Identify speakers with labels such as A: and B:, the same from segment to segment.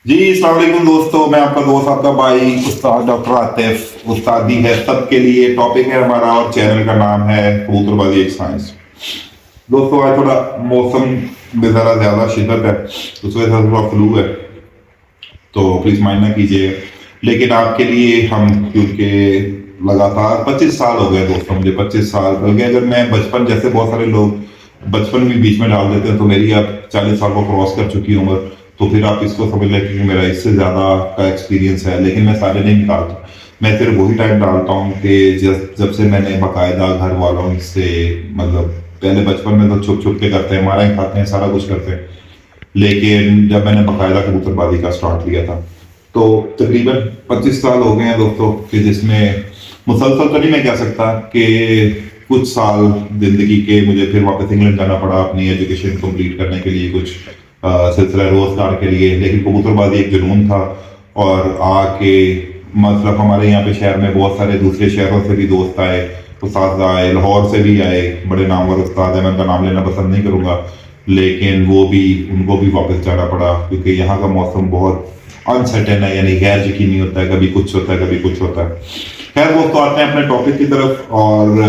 A: जी अस्सलाम वालेकुम दोस्तों, मैं आपका दोस्त आपका भाई उस्ताद डॉक्टर आतिफ। उस्तादी है सबके लिए टॉपिक है हमारा और चैनल का नाम है कबूतरबाजी एक साइंस। दोस्तों आज थोड़ा मौसम में ज़रा ज़्यादा शिद्दत है, उस वजह से थोड़ा फ्लू है, तो प्लीज़ माइंड ना कीजिए। लेकिन आपके लिए हम, क्योंकि लगातार 25 साल हो गए दोस्तों, मुझे 25 साल, बल्कि अगर मैं बचपन, जैसे बहुत सारे लोग बचपन भी बीच में डाल देते हैं, तो मेरी अब 40 साल को क्रॉस कर चुकी उम्र, तो फिर आप इसको समझ लें कि मेरा इससे ज़्यादा का एक्सपीरियंस है। लेकिन मैं सारे नहीं निकालता, मैं सिर्फ वही टाइम डालता हूँ कि जब से मैंने बाकायदा घर वालों से, मतलब पहले बचपन में तो छुप छुप के करते हैं, मारा खाते हैं, सारा कुछ करते हैं, लेकिन जब मैंने बाकायदा कबूतरबाजी का स्टार्ट लिया था तो तकरीबन 25 साल हो गए हैं दोस्तों, कि जिसमें मुसलसल तो नहीं मैं कह सकता कि कुछ साल जिंदगी के मुझे फिर वापस इंग्लैंड जाना पड़ा अपनी एजुकेशन कंप्लीट करने के लिए, कुछ सिलसिला रोजगार के लिए, लेकिन कबूतरबाजी एक जुनून था। और आके मतलब हमारे यहाँ पे शहर में बहुत सारे दूसरे शहरों से भी दोस्त आए, उस्ताद आए, लाहौर से भी आए, बड़े नामवर उस्ताद है, मैं उनका नाम लेना पसंद नहीं करूँगा, लेकिन उनको भी वापस जाना पड़ा, क्योंकि यहाँ का मौसम बहुत अनसर्टेन है, यानी गैर यकीनी होता है, कभी कुछ होता है कभी कुछ होता है। खैर दोस्तों, आते हैं अपने टॉपिक की तरफ। और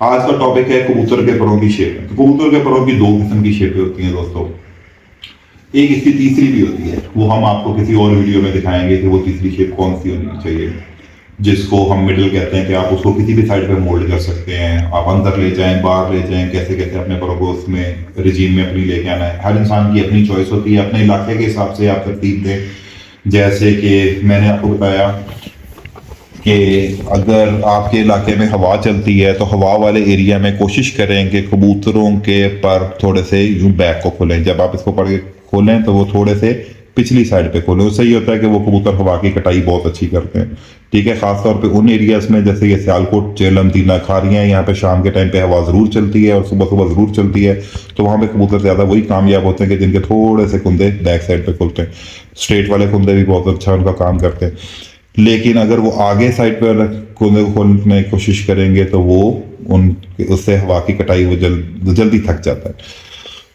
A: आज का टॉपिक है कबूतर के परों की शेप। तो कबूतर के परों की दो किस्म की शेपें होती हैं दोस्तों, एक इसकी तीसरी भी होती है, वो हम आपको किसी और वीडियो में दिखाएंगे कि वो तीसरी शेप कौन सी होनी चाहिए, जिसको हम मिडिल कहते हैं, कि आप उसको किसी भी साइड पे मोल्ड कर सकते हैं, आप अंदर ले जाएं, बाहर ले जाएं, कैसे कैसे अपने परों को उसमें रिजीम में अपनी लेके आना है। हर इंसान की अपनी चॉइस होती है, अपने इलाके के हिसाब से आप तरतीब दें। जैसे कि मैंने आपको बताया कि अगर आपके इलाके में हवा चलती है तो हवा वाले एरिया में कोशिश करें कि कबूतरों के पर थोड़े से यूं बैक को खोलें। जब आप इसको पढ़ के खोलें तो वो थोड़े से पिछली साइड पे खोलें, उससे ये होता है कि वो कबूतर हवा की कटाई बहुत अच्छी करते हैं। ठीक है, खासतौर पे उन एरियाज में जैसे ये सियालकोट, जेहलम, तीना, खारियाँ, यहाँ पे शाम के टाइम पे हवा ज़रूर चलती है और सुबह सुबह ज़रूर चलती है, तो वहाँ पे कबूतर ज़्यादा वही कामयाब होते हैं कि जिनके थोड़े से कुंदे बैक साइड पे खुलते हैं। स्ट्रेट वाले कुंदे भी बहुत अच्छा उनका काम करते हैं, लेकिन अगर वो आगे साइड पर कुंदे को खोलने की कोशिश करेंगे तो वो उससे हवा की कटाई वो जल्दी थक जाता है।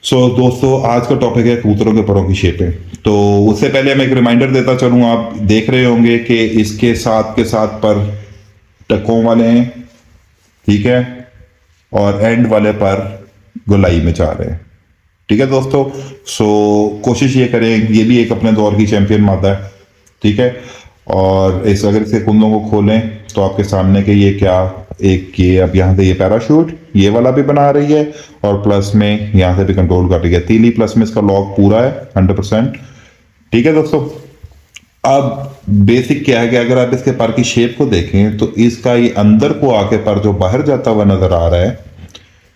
A: सो दोस्तों, आज का टॉपिक है कबूतरों के परों की शेपें। तो उससे पहले मैं एक रिमाइंडर देता चलूँ, आप देख रहे होंगे कि इसके साथ के साथ पर टकों वाले हैं, ठीक है, और एंड वाले पर गोलाई में चाह रहे हैं। ठीक है दोस्तों, सो कोशिश ये करें, ये भी एक अपने दौर की चैंपियन मादा है, ठीक है। और इस अगर इसके कुंदों को खोलें तो आपके सामने के ये क्या, एक ये अब यहाँ से ये पैराशूट ये वाला भी बना रही है, और प्लस में यहाँ से भी कंट्रोल कर रही है, तीली प्लस में इसका लॉक पूरा है 100%। ठीक है दोस्तों, अब बेसिक क्या है कि अगर आप इसके पर की शेप को देखें तो इसका ये अंदर को आके पर जो बाहर जाता हुआ नजर आ रहा है,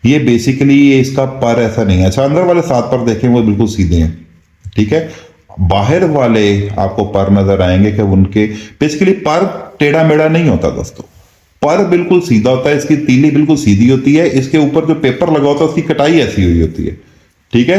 A: ये बेसिकली ये इसका पर ऐसा नहीं है। अच्छा, अंदर वाले 7 पर देखें वो बिल्कुल सीधे हैं, ठीक है। बाहर वाले आपको पर नजर आएंगे कि उनके बेसिकली पर टेढ़ा मेढ़ा नहीं होता दोस्तों, पर बिल्कुल सीधा होता है, इसकी तीली बिल्कुल सीधी होती है, इसके ऊपर जो पेपर लगा होता है उसकी कटाई ऐसी हुई होती है, ठीक है।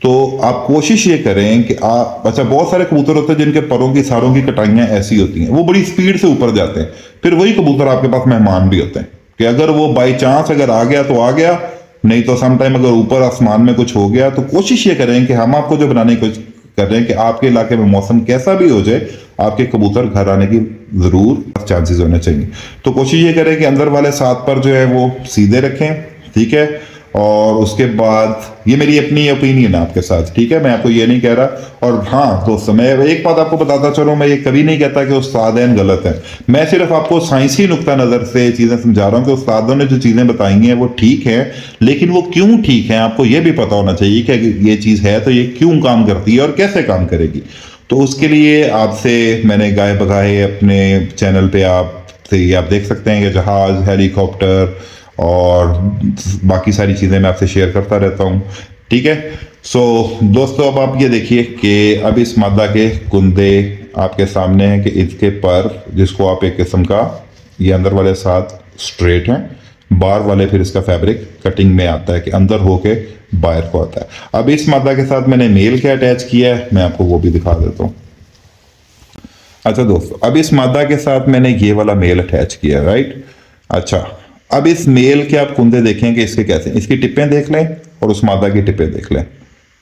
A: तो आप कोशिश ये करें कि आप, अच्छा बहुत सारे कबूतर होते हैं जिनके परों की सारों की कटाइयां ऐसी होती हैं, वो बड़ी स्पीड से ऊपर जाते हैं, फिर वही कबूतर आपके पास मेहमान भी होते हैं कि अगर वो बाई चांस अगर आ गया तो आ गया, नहीं तो समटाइम अगर ऊपर आसमान में कुछ हो गया। तो कोशिश ये करें कि हम आपको जो बनाने की कोशिश कर रहे हैं कि आपके इलाके में मौसम कैसा भी हो जाए, आपके कबूतर घर आने की जरूर चांसेस होने चाहिए। तो कोशिश ये करें कि अंदर वाले 7 पर जो है वो सीधे रखें, ठीक है। और उसके बाद ये मेरी अपनी ओपिनियन है आपके साथ, ठीक है, मैं आपको ये नहीं कह रहा। और हाँ दोस्तों, मैं एक बात आपको बताता चलूं, मैं ये कभी नहीं कहता कि उस्तादैन गलत है, मैं सिर्फ आपको साइंसी नुक्ता नज़र से चीज़ें समझा रहा हूँ कि उस्तादों ने जो चीज़ें बताई हैं वो ठीक है, लेकिन वो क्यों ठीक है आपको ये भी पता होना चाहिए कि ये चीज़ है तो ये क्यों काम करती है और कैसे काम करेगी। तो उसके लिए आपसे मैंने गाए बगाए अपने चैनल पे आप देख सकते हैं कि जहाज, हेलीकॉप्टर और बाकी सारी चीज़ें मैं आपसे शेयर करता रहता हूँ, ठीक है। सो दोस्तों, अब आप ये देखिए कि अब इस मादा के कुंदे आपके सामने हैं कि इसके पर, जिसको आप एक किस्म का, ये अंदर वाले 7 स्ट्रेट हैं, बाहर वाले फिर इसका फैब्रिक कटिंग में आता है कि अंदर होके बाहर को आता है। अब इस मादा के साथ मैंने मेल क्या अटैच किया है, मैं आपको वो भी दिखा देता हूँ। अच्छा दोस्तों, अब इस मादा के साथ मैंने ये वाला मेल अटैच किया, राइट। अच्छा, अब इस मेल के आप कुंदे देखें कि इसके कैसे, इसकी टिप्पें देख लें और उस मादा की टिप्पें देख लें,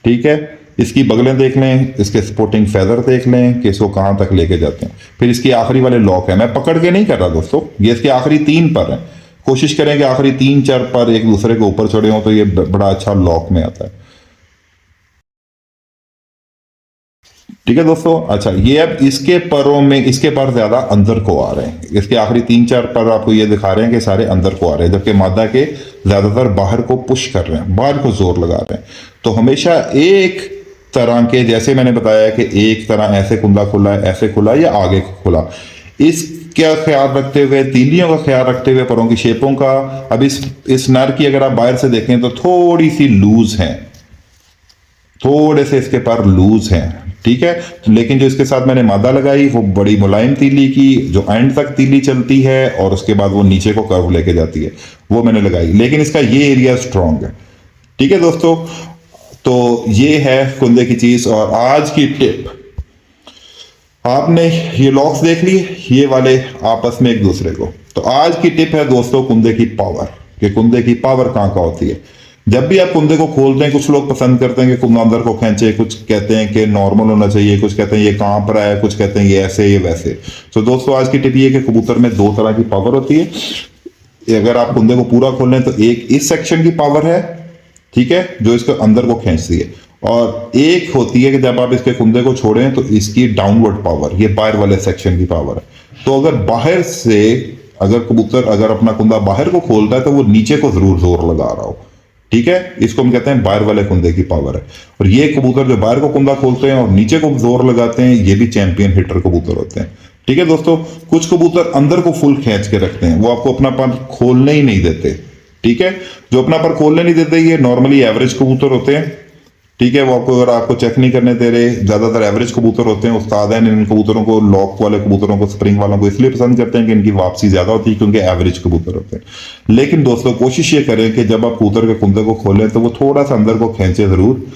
A: ठीक है। इसकी बगलें देख लें, इसके स्पोर्टिंग फेदर देख लें कि इसको कहाँ तक लेके जाते हैं। फिर इसकी आखिरी वाले लॉक है, मैं पकड़ के नहीं कर रहा दोस्तों, ये इसके आखिरी 3 पर है। कोशिश करें कि आखिरी 3-4 पर एक दूसरे के ऊपर चढ़े हों तो ये बड़ा अच्छा लॉक में आता है। ठीक है दोस्तों। अच्छा, ये अब इसके परों में, इसके पर ज्यादा अंदर को आ रहे हैं, इसके आखिरी 3-4 पर आपको ये दिखा रहे हैं कि सारे अंदर को आ रहे हैं, जबकि मादा के ज्यादातर बाहर को पुश कर रहे हैं, बाहर को जोर लगा रहे हैं। तो हमेशा एक तरह के, जैसे मैंने बताया कि एक तरह ऐसे कुंदा खुला है, ऐसे खुला या आगे खुला, इसका ख्याल रखते हुए, तीलियों का ख्याल रखते हुए, परों की शेपों का। अब इस नर की अगर आप बाहर से देखें तो थोड़ी सी लूज है, थोड़े से इसके पर लूज हैं, ठीक है। लेकिन जो इसके साथ मैंने मादा लगाई वो बड़ी मुलायम तीली की, जो एंड तक तीली चलती है और उसके बाद वो नीचे को कर्व लेके जाती है, वो मैंने लगाई। लेकिन इसका ये एरिया स्ट्रांग है, ठीक है दोस्तों। तो ये है कुंदे की चीज। और आज की टिप, आपने ये लॉक्स देख लिए, ये वाले आपस में एक दूसरे को। तो आज की टिप है दोस्तों कुंदे की पावर, कि कुंदे की पावर कहाँ कहाँ होती है। जब भी आप कुंदे को खोलते हैं, कुछ लोग पसंद करते हैं कि कुंदा अंदर को खींचे, कुछ कहते हैं कि नॉर्मल होना चाहिए, कुछ कहते हैं ये कहाँ पर है, कुछ कहते हैं ये ऐसे ये वैसे। तो दोस्तों आज की टिप ये कि कबूतर में 2 तरह की पावर होती है। अगर आप कुंदे को पूरा खोल लें तो एक इस सेक्शन की पावर है, ठीक है, जो इसको अंदर को खींचती है, और एक होती है कि जब आप इसके कुंदे को छोड़ें तो इसकी डाउनवर्ड पावर, ये बाहर वाले सेक्शन की पावर है। तो अगर बाहर से अगर कबूतर अगर अपना कुंदा बाहर को खोलता है तो वो नीचे को जरूर जोर लगा रहा हो, ठीक है। इसको हम कहते हैं बाहर वाले कुंदे की पावर है। और ये कबूतर जो बाहर को कुंदा खोलते हैं और नीचे को जोर लगाते हैं, ये भी चैंपियन हिटर कबूतर होते हैं, ठीक है दोस्तों। कुछ कबूतर अंदर को फुल खींच के रखते हैं, वो आपको अपना पर खोलने ही नहीं देते, ठीक है। जो अपना पर खोलने नहीं देते ये नॉर्मली एवरेज कबूतर होते हैं, ठीक है। वो आपको अगर आपको चेक नहीं करने दे रहे, ज्यादातर एवरेज कबूतर होते हैं। उस्ताद हैं इन कबूतरों को, लॉक वाले कबूतरों को, स्प्रिंग वालों को इसलिए पसंद करते हैं कि इनकी वापसी ज्यादा होती है, क्योंकि एवरेज कबूतर होते हैं। लेकिन दोस्तों कोशिश ये करें कि जब आप कबूतर के कुंदे को खोलें तो वो थोड़ा सा अंदर को खींचे जरूर।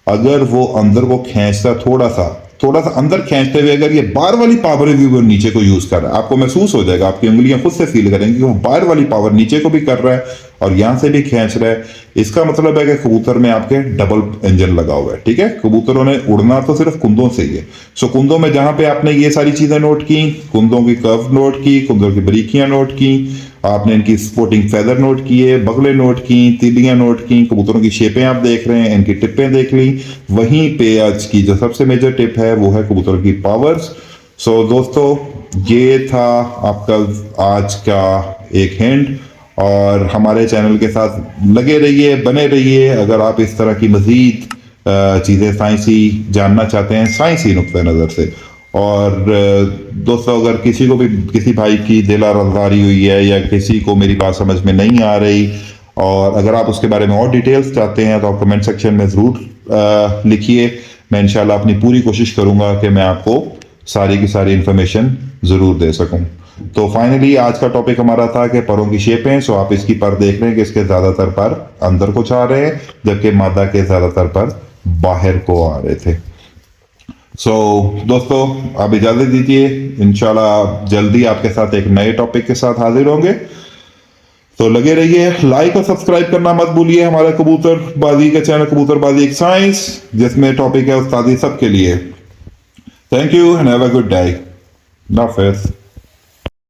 A: अगर वो अंदर को खींचता थोड़ा सा अंदर खींचते हुए अगर ये बाहर वाली पावर भी वो नीचे को यूज कर रहा है, आपको महसूस हो जाएगा, आपकी उंगलियां खुद से फील करेंगी कि वो बाहर वाली पावर नीचे को भी कर रहा है और यहां से भी खींच रहा है। इसका मतलब है कि कबूतर में आपके डबल इंजन लगा हुआ है, ठीक है। कबूतरों ने उड़ना तो सिर्फ कुंदों से ही है। सो कुंदों में जहां पे आपने ये सारी चीजें नोट की, कुंदों की कर्व नोट की, कुंदों की बारीकियां नोट की, आपने इनकी स्पोर्टिंग फेदर नोट किए, बगले नोट की, तीलियां नोट की, कबूतरों की शेपें आप देख रहे हैं, इनकी टिप्पें देख ली। वहीं पे आज की जो सबसे मेजर टिप है वो है कबूतरों की पावर्स। सो दोस्तों ये था आपका आज का एक हिंट, और हमारे चैनल के साथ लगे रहिए, बने रहिए। अगर आप इस तरह की मजीद चीज़ें साइंसी जानना चाहते हैं, साइंसी नुक्ते नज़र से, और दोस्तों अगर किसी को भी, किसी भाई की दिल आज़ारी हुई है या किसी को मेरी बात समझ में नहीं आ रही, और अगर आप उसके बारे में और डिटेल्स चाहते हैं तो आप कमेंट सेक्शन में ज़रूर लिखिए। मैं इंशाल्लाह अपनी पूरी कोशिश करूँगा कि मैं आपको सारी की सारी इंफॉर्मेशन ज़रूर दे सकूँ। तो फाइनली आज का टॉपिक हमारा था कि परों की शेपें। सो आप इसकी पर देख रहे हैं कि इसके ज़्यादातर पर अंदर को जा रहे हैं, जबकि मादा के ज़्यादातर पर बाहर को आ रहे थे। सो दोस्तों आप इजाज़त दीजिए, इंशाल्लाह जल्दी आपके साथ एक नए टॉपिक के साथ हाजिर होंगे। तो लगे रहिए, लाइक और सब्सक्राइब करना मत भूलिए हमारे कबूतरबाजी का चैनल कबूतरबाजी एक साइंस, जिसमें टॉपिक है उस्तादी सबके लिए। Thank you and have a good day. नाफिज।